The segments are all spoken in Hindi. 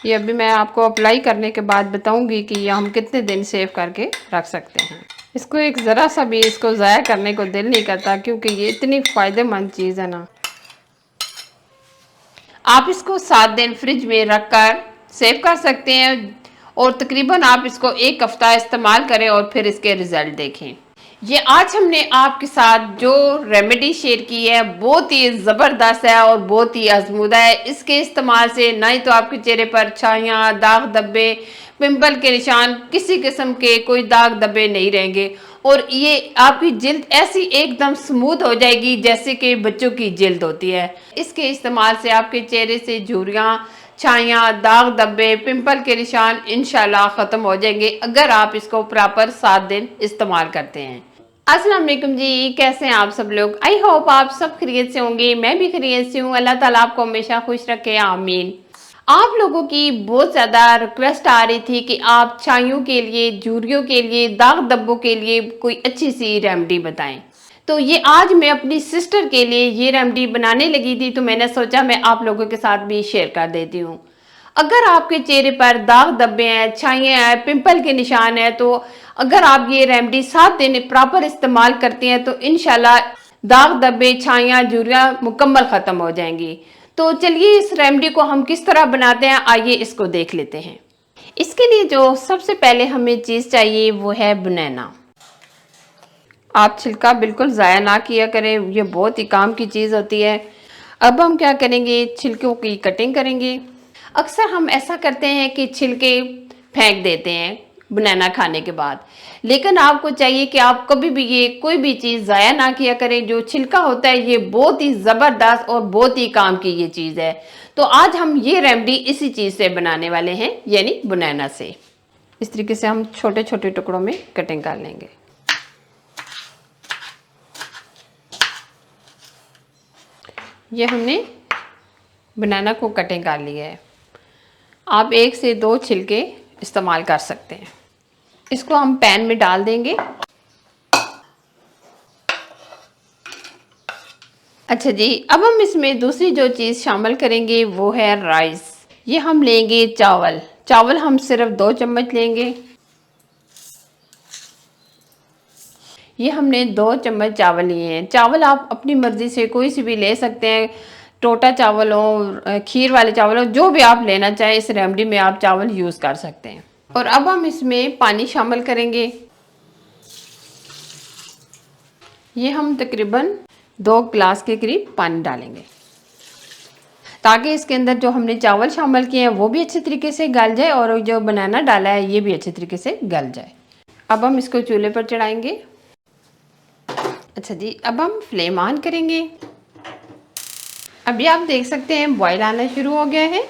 ये अभी मैं आपको अप्लाई करने के बाद बताऊंगी कि ये हम कितने दिन सेव करके रख सकते हैं। इसको एक ज़रा सा भी इसको ज़ाया करने को दिल नहीं करता, क्योंकि ये इतनी फ़ायदेमंद चीज़ है ना। आप इसको 7 दिन फ्रिज में रख कर सेव कर सकते हैं और तकरीबन आप इसको 1 हफ्ता इस्तेमाल करें और फिर इसके रिजल्ट देखें। ये आज हमने आपके साथ जो रेमेडी शेयर की है बहुत ही ज़बरदस्त है और बहुत ही आजमूदा है। इसके इस्तेमाल से ना ही तो आपके चेहरे पर छाइयाँ, दाग धब्बे, पिंपल के निशान, किसी किस्म के कोई दाग धब्बे नहीं रहेंगे और ये आपकी जिल्द ऐसी एकदम स्मूथ हो जाएगी जैसे कि बच्चों की जिल्द होती है। इसके इस्तेमाल से आपके चेहरे से झुर्रियाँ, छाइयाँ, दाग धब्बे, पिंपल के निशान इंशाल्लाह ख़त्म हो जाएंगे अगर आप इसको प्रॉपर 7 दिन इस्तेमाल करते हैं। अस्सलाम वालेकुम जी, कैसे हैं आप सब लोग। आई होप आप सब खैरियत से होंगे। मैं भी खैरियत से हूँ। अल्लाह ताला आपको हमेशा खुश रखे, आमीन। आप लोगों की बहुत ज़्यादा रिक्वेस्ट आ रही थी कि आप छाइयों के लिए, झुर्रियों के लिए, दाग धब्बों के लिए कोई अच्छी सी रेमेडी बताएं। तो ये आज मैं अपनी सिस्टर के लिए ये रेमेडी बनाने लगी थी, तो मैंने सोचा मैं आप लोगों के साथ भी शेयर कर देती हूँ। अगर आपके चेहरे पर दाग धब्बे हैं, छाइयाँ हैं, पिंपल के निशान है, तो अगर आप ये रेमेडी 7 दिन प्रॉपर इस्तेमाल करते हैं तो इंशाल्लाह दाग धब्बे, छाइयाँ, झुर्रियाँ मुकम्मल ख़त्म हो जाएंगी। तो चलिए इस रेमेडी को हम किस तरह बनाते हैं, आइए इसको देख लेते हैं। इसके लिए जो सबसे पहले हमें चीज़ चाहिए वो है बनाना। आप छिलका बिल्कुल ज़ाया ना किया करें, ये बहुत ही काम की चीज़ होती है। अब हम क्या करेंगे, छिलकों की कटिंग करेंगे। अक्सर हम ऐसा करते हैं कि छिलके फेंक देते हैं बनाना खाने के बाद, लेकिन आपको चाहिए कि आप कभी भी ये कोई भी चीज़ ज़ाया ना किया करें। जो छिलका होता है ये बहुत ही ज़बरदस्त और बहुत ही काम की ये चीज़ है। तो आज हम ये रेमेडी इसी चीज़ से बनाने वाले हैं, यानी बनाना से। इस तरीके से हम छोटे छोटे टुकड़ों में कटिंग कर लेंगे। ये हमने बनाना को कटिंग कर लिया है। आप 1 से 2 छिलके इस्तेमाल कर सकते हैं। इसको हम पैन में डाल देंगे। अच्छा जी, अब हम इसमें दूसरी जो चीज़ शामिल करेंगे वो है राइस। ये हम लेंगे चावल। चावल हम सिर्फ 2 चम्मच लेंगे। ये हमने 2 चम्मच चावल लिए हैं। चावल आप अपनी मर्ज़ी से कोई सी भी ले सकते हैं, टोटा चावल हो, खीर वाले चावल हो, जो भी आप लेना चाहें इस रेमेडी में आप चावल यूज़ कर सकते हैं। और अब हम इसमें पानी शामिल करेंगे। ये हम तकरीबन 2 गिलास के करीब पानी डालेंगे, ताकि इसके अंदर जो हमने चावल शामिल किए हैं वो भी अच्छे तरीके से गल जाए और जो बनाना डाला है ये भी अच्छे तरीके से गल जाए। अब हम इसको चूल्हे पर चढ़ाएंगे। अच्छा जी, अब हम फ्लेम ऑन करेंगे। अभी आप देख सकते हैं बॉयल आना शुरू हो गया है।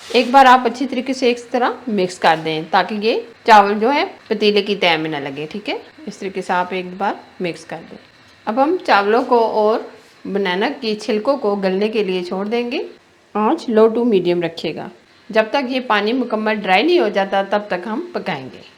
एक बार आप अच्छी तरीके से एक तरह मिक्स कर दें ताकि ये चावल जो है पतीले की तह में ना लगे। ठीक है, इस तरीके से आप एक बार मिक्स कर दें। अब हम चावलों को और बनाना की छिलकों को गलने के लिए छोड़ देंगे। आंच लो टू मीडियम रखिएगा। जब तक ये पानी मुकम्मल ड्राई नहीं हो जाता तब तक हम पकाएंगे।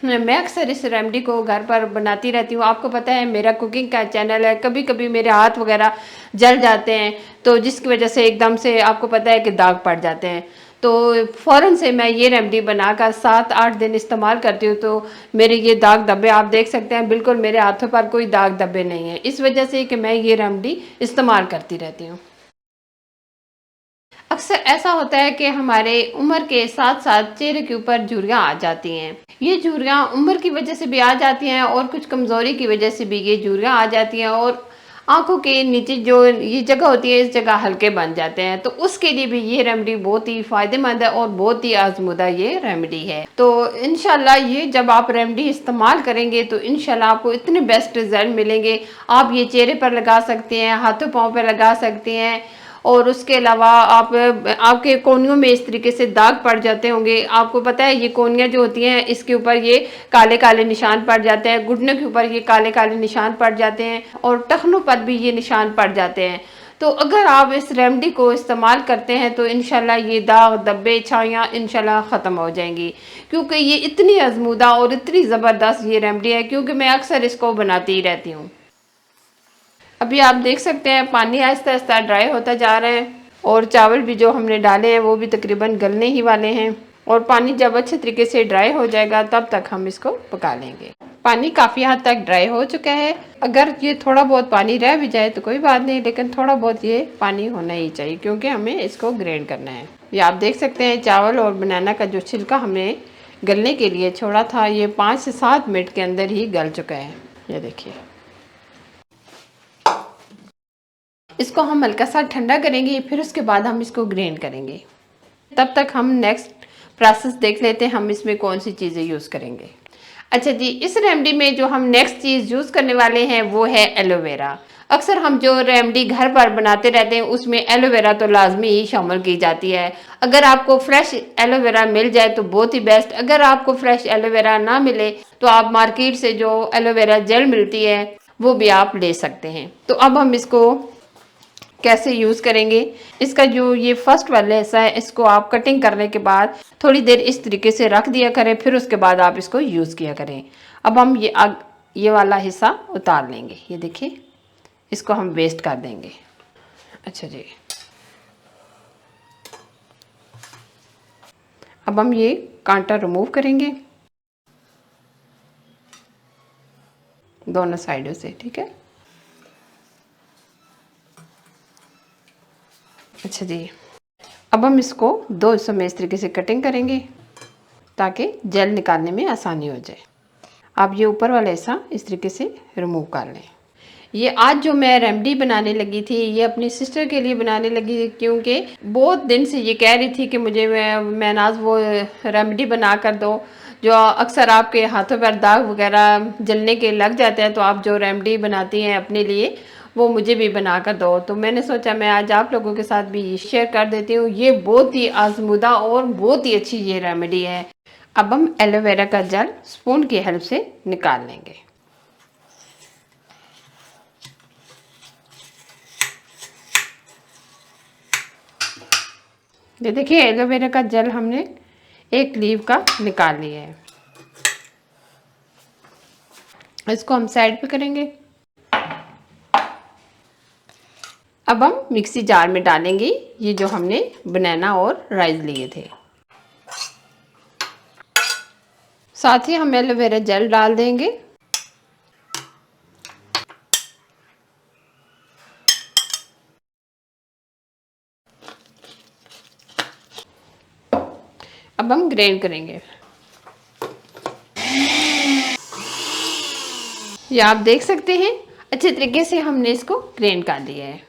मैं अक्सर इस रेमेडी को घर पर बनाती रहती हूँ। आपको पता है मेरा कुकिंग का चैनल है, कभी कभी मेरे हाथ वगैरह जल जाते हैं, तो जिसकी वजह से एकदम से आपको पता है कि दाग पड़ जाते हैं। तो फ़ौरन से मैं ये रेमेडी बनाकर 7-8 दिन इस्तेमाल करती हूँ, तो मेरे ये दाग धब्बे आप देख सकते हैं, बिल्कुल मेरे हाथों पर कोई दाग धब्बे नहीं है, इस वजह से कि मैं ये रेमेडी इस्तेमाल करती रहती हूँ। अक्सर ऐसा होता है कि हमारे उम्र के साथ साथ चेहरे के ऊपर झुर्रियाँ आ जाती हैं। ये झुर्रियाँ उम्र की वजह से भी आ जाती हैं और कुछ कमज़ोरी की वजह से भी ये झुर्रियाँ आ जाती हैं और आंखों के नीचे जो ये जगह होती है इस जगह हल्के बन जाते हैं। तो उसके लिए भी ये रेमेडी बहुत ही फ़ायदेमंद है और बहुत ही आजमुदा ये रेमेडी है। तो इंशाल्लाह ये जब आप रेमेडी इस्तेमाल करेंगे तो इंशाल्लाह आपको इतने बेस्ट रिजल्ट मिलेंगे। आप ये चेहरे पर लगा सकते हैं, हाथों पाँव पर लगा सकते हैं और उसके अलावा आप आपके कोहनियों में इस तरीके से दाग पड़ जाते होंगे। आपको पता है ये कोहनियाँ जो होती हैं इसके ऊपर ये काले काले निशान पड़ जाते हैं, घुटनों के ऊपर ये काले काले निशान पड़ जाते हैं और टखनों पर भी ये निशान पड़ जाते हैं। तो अगर आप इस रेमेडी को इस्तेमाल करते हैं तो इंशाल्लाह ये दाग धब्बे छाइयाँ इंशाल्लाह ख़त्म हो जाएंगी, क्योंकि ये इतनी आजमूदा और इतनी ज़बरदस्त ये रेमेडी है, क्योंकि मैं अक्सर इसको बनाती ही रहती हूँ। अभी आप देख सकते हैं पानी आहिस्ता आहिस्ता ड्राई होता जा रहा है। और चावल भी जो हमने डाले हैं वो भी तकरीबन गलने ही वाले हैं। और पानी जब अच्छे तरीके से ड्राई हो जाएगा तब तक हम इसको पका लेंगे। पानी काफ़ी हद तक ड्राई हो चुका है। अगर ये थोड़ा बहुत पानी रह भी जाए तो कोई बात नहीं, लेकिन थोड़ा बहुत ये पानी होना ही चाहिए क्योंकि हमें इसको ग्राइंड करना है। ये आप देख सकते हैं चावल और बनाना का जो छिलका हमने गलने के लिए छोड़ा था, ये 5 से 7 मिनट के अंदर ही गल चुका है। ये देखिए, इसको हम हल्का सा ठंडा करेंगे, फिर उसके बाद हम इसको ग्राइंड करेंगे। तब तक हम नेक्स्ट प्रोसेस देख लेते हैं, हम इसमें कौन सी चीज़ें यूज़ करेंगे। अच्छा जी, इस रेमेडी में जो हम नेक्स्ट चीज़ यूज़ करने वाले हैं वो है एलोवेरा। अक्सर हम जो रेमेडी घर पर बनाते रहते हैं उसमें एलोवेरा तो लाजमी ही शामिल की जाती है। अगर आपको फ्रेश एलोवेरा मिल जाए तो बहुत ही बेस्ट। अगर आपको फ्रेश एलोवेरा ना मिले तो आप मार्केट से जो एलोवेरा जेल मिलती है वो भी आप ले सकते हैं। तो अब हम इसको कैसे यूज़ करेंगे, इसका जो ये फर्स्ट वाला हिस्सा है इसको आप कटिंग करने के बाद थोड़ी देर इस तरीके से रख दिया करें, फिर उसके बाद आप इसको यूज़ किया करें। अब हम ये वाला हिस्सा उतार लेंगे। ये देखिए, इसको हम वेस्ट कर देंगे। अच्छा जी, अब हम ये कांटा रिमूव करेंगे दोनों साइडों से, ठीक है। अच्छा जी, अब हम इसको 2 हिस्सों में इस तरीके से कटिंग करेंगे ताकि जेल निकालने में आसानी हो जाए। आप ये ऊपर वाला हिस्सा इस तरीके से रिमूव कर लें। ये आज जो मैं रेमेडी बनाने लगी थी ये अपनी सिस्टर के लिए बनाने लगी, क्योंकि बहुत दिन से ये कह रही थी कि मुझे मैं नाज वो रेमेडी बना कर दो जो अक्सर आपके हाथों पर दाग वगैरह जलने के लग जाते हैं, तो आप जो रेमेडी बनाती हैं अपने लिए वो मुझे भी बना कर दो। तो मैंने सोचा मैं आज आप लोगों के साथ भी शेयर कर देती हूँ। ये बहुत ही आजमुदा और बहुत ही अच्छी ये रेमेडी है। अब हम एलोवेरा का जेल स्पून की हेल्प से निकाल लेंगे। ये देखिए, एलोवेरा का जेल हमने एक लीव का निकाल लिया है। इसको हम साइड पे करेंगे। अब हम मिक्सी जार में डालेंगे ये जो हमने बनाना और राइस लिए थे। साथ ही हम एलोवेरा जेल डाल देंगे। अब हम ग्राइंड करेंगे। ये आप देख सकते हैं अच्छे तरीके से हमने इसको ग्राइंड कर दिया है।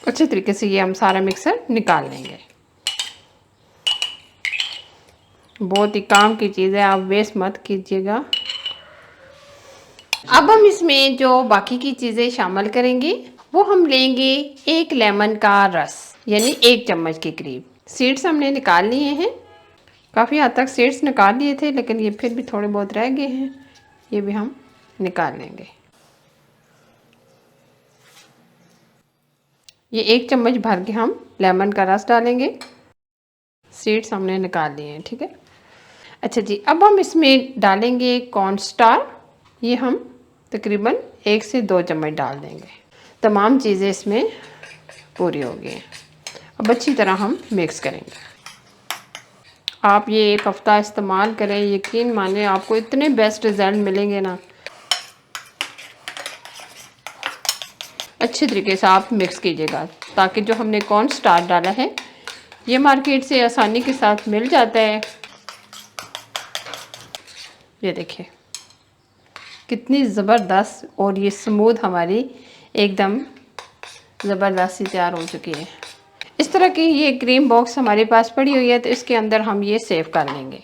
अच्छे तरीके से ये हम सारा मिक्सर निकाल लेंगे। बहुत ही काम की चीज़ है, आप वेस्ट मत कीजिएगा। अब हम इसमें जो बाकी की चीज़ें शामिल करेंगे वो हम लेंगे 1 लेमन का रस, यानी 1 चम्मच के करीब। सीड्स हमने निकाल लिए हैं, काफ़ी हद तक सीड्स निकाल लिए थे, लेकिन ये फिर भी थोड़े बहुत रह गए हैं, ये भी हम निकाल लेंगे। ये 1 चम्मच भर के हम लेमन का रस डालेंगे। सीड्स हमने निकाल लिए हैं, ठीक है। अच्छा जी, अब हम इसमें डालेंगे कॉर्नस्टार्च। ये हम तकरीबन 1 से 2 चम्मच डाल देंगे। तमाम चीज़ें इसमें पूरी हो गई हैं। अब अच्छी तरह हम मिक्स करेंगे। आप ये 1 हफ़्ता इस्तेमाल करें, यकीन माने आपको इतने बेस्ट रिज़ल्ट मिलेंगे ना। अच्छे तरीके से आप मिक्स कीजिएगा ताकि जो हमने कॉर्नस्टार्च डाला है ये मार्केट से आसानी के साथ मिल जाता है। ये देखिए कितनी ज़बरदस्त और ये स्मूथ हमारी एकदम ज़बरदस्त सी तैयार हो चुकी है। इस तरह की ये क्रीम बॉक्स हमारे पास पड़ी हुई है, तो इसके अंदर हम ये सेव कर लेंगे।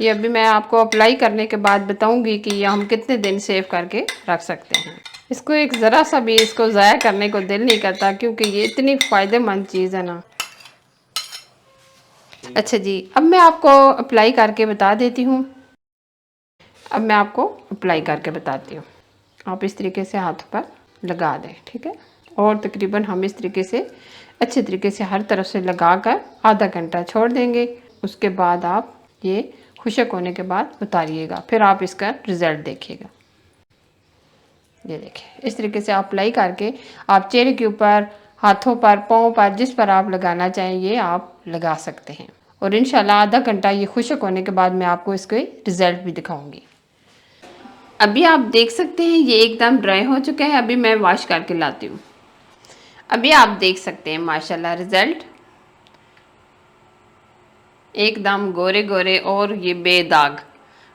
ये अभी मैं आपको अप्लाई करने के बाद बताऊंगी कि ये हम कितने दिन सेव करके रख सकते हैं। इसको एक ज़रा सा भी इसको ज़ाया करने को दिल नहीं करता, क्योंकि ये इतनी फ़ायदेमंद चीज़ है ना। अच्छा जी, अब मैं आपको अप्लाई करके बता देती हूँ। अब मैं आपको अप्लाई करके बताती हूँ। आप इस तरीके से हाथ पर लगा दें, ठीक है। और तकरीबन हम इस तरीके से अच्छे तरीके से हर तरफ से लगा कर आधा घंटा छोड़ देंगे। उसके बाद आप ये खुशक होने के बाद उतारिएगा, फिर आप इसका रिजल्ट देखिएगा। ये देखिए इस तरीके से आप अप्लाई करके आप चेहरे के ऊपर, हाथों पर, पाँव पर, जिस पर आप लगाना चाहें ये आप लगा सकते हैं। और इंशाल्लाह आधा घंटा ये खुशक होने के बाद मैं आपको इसके रिजल्ट भी दिखाऊंगी। अभी आप देख सकते हैं ये एकदम ड्राई हो चुका है। अभी मैं वॉश करके लाती हूँ। अभी आप देख सकते हैं माशाल्लाह रिजल्ट एकदम गोरे गोरे और ये बेदाग,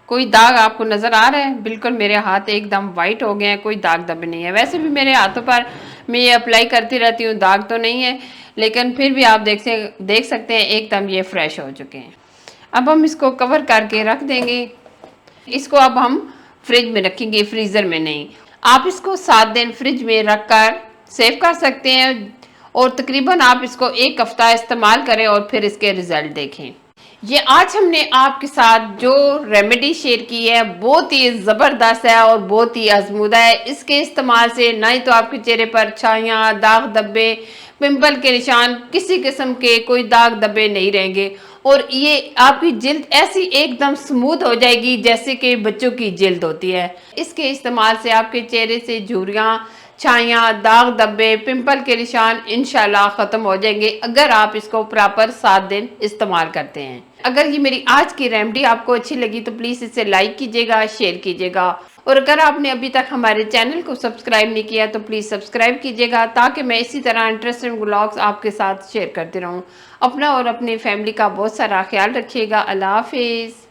कोई दाग आपको नज़र आ रहा है? बिल्कुल मेरे हाथ एकदम वाइट हो गए हैं, कोई दाग धब्बे नहीं है। वैसे भी मेरे हाथों पर मैं ये अप्लाई करती रहती हूँ, दाग तो नहीं है, लेकिन फिर भी आप देख सकते हैं एकदम ये फ्रेश हो चुके हैं। अब हम इसको कवर करके रख देंगे। इसको अब हम फ्रिज में रखेंगे, फ्रीज़र में नहीं। आप इसको 7 दिन फ्रिज में रख कर सेव कर सकते हैं और तकरीबन आप इसको 1 हफ्ता इस्तेमाल करें और फिर इसके रिजल्ट देखें। ये आज हमने आपके साथ जो रेमेडी शेयर की है बहुत ही ज़बरदस्त है और बहुत ही आजमूदा है। इसके इस्तेमाल से ना ही तो आपके चेहरे पर छाइयाँ, दाग धब्बे, पिंपल के निशान, किसी किस्म के कोई दाग धब्बे नहीं रहेंगे और ये आपकी जिल्द ऐसी एकदम स्मूथ हो जाएगी जैसे कि बच्चों की जिल्द होती है। इसके इस्तेमाल से आपके चेहरे से झुर्रियाँ, छाइयाँ, दाग धब्बे, पिंपल के निशान इंशाल्लाह ख़त्म हो जाएंगे अगर आप इसको प्रॉपर 7 दिन इस्तेमाल करते हैं। अगर ये मेरी आज की रेमेडी आपको अच्छी लगी तो प्लीज़ इसे लाइक कीजिएगा, शेयर कीजिएगा और अगर आपने अभी तक हमारे चैनल को सब्सक्राइब नहीं किया तो प्लीज़ सब्सक्राइब कीजिएगा ताकि मैं इसी तरह इंटरेस्टिंग व्लॉग्स आपके साथ शेयर करती रहूँ। अपना और अपनी फैमिली का बहुत सारा ख्याल रखिएगा। अल्लाह हाफिज़।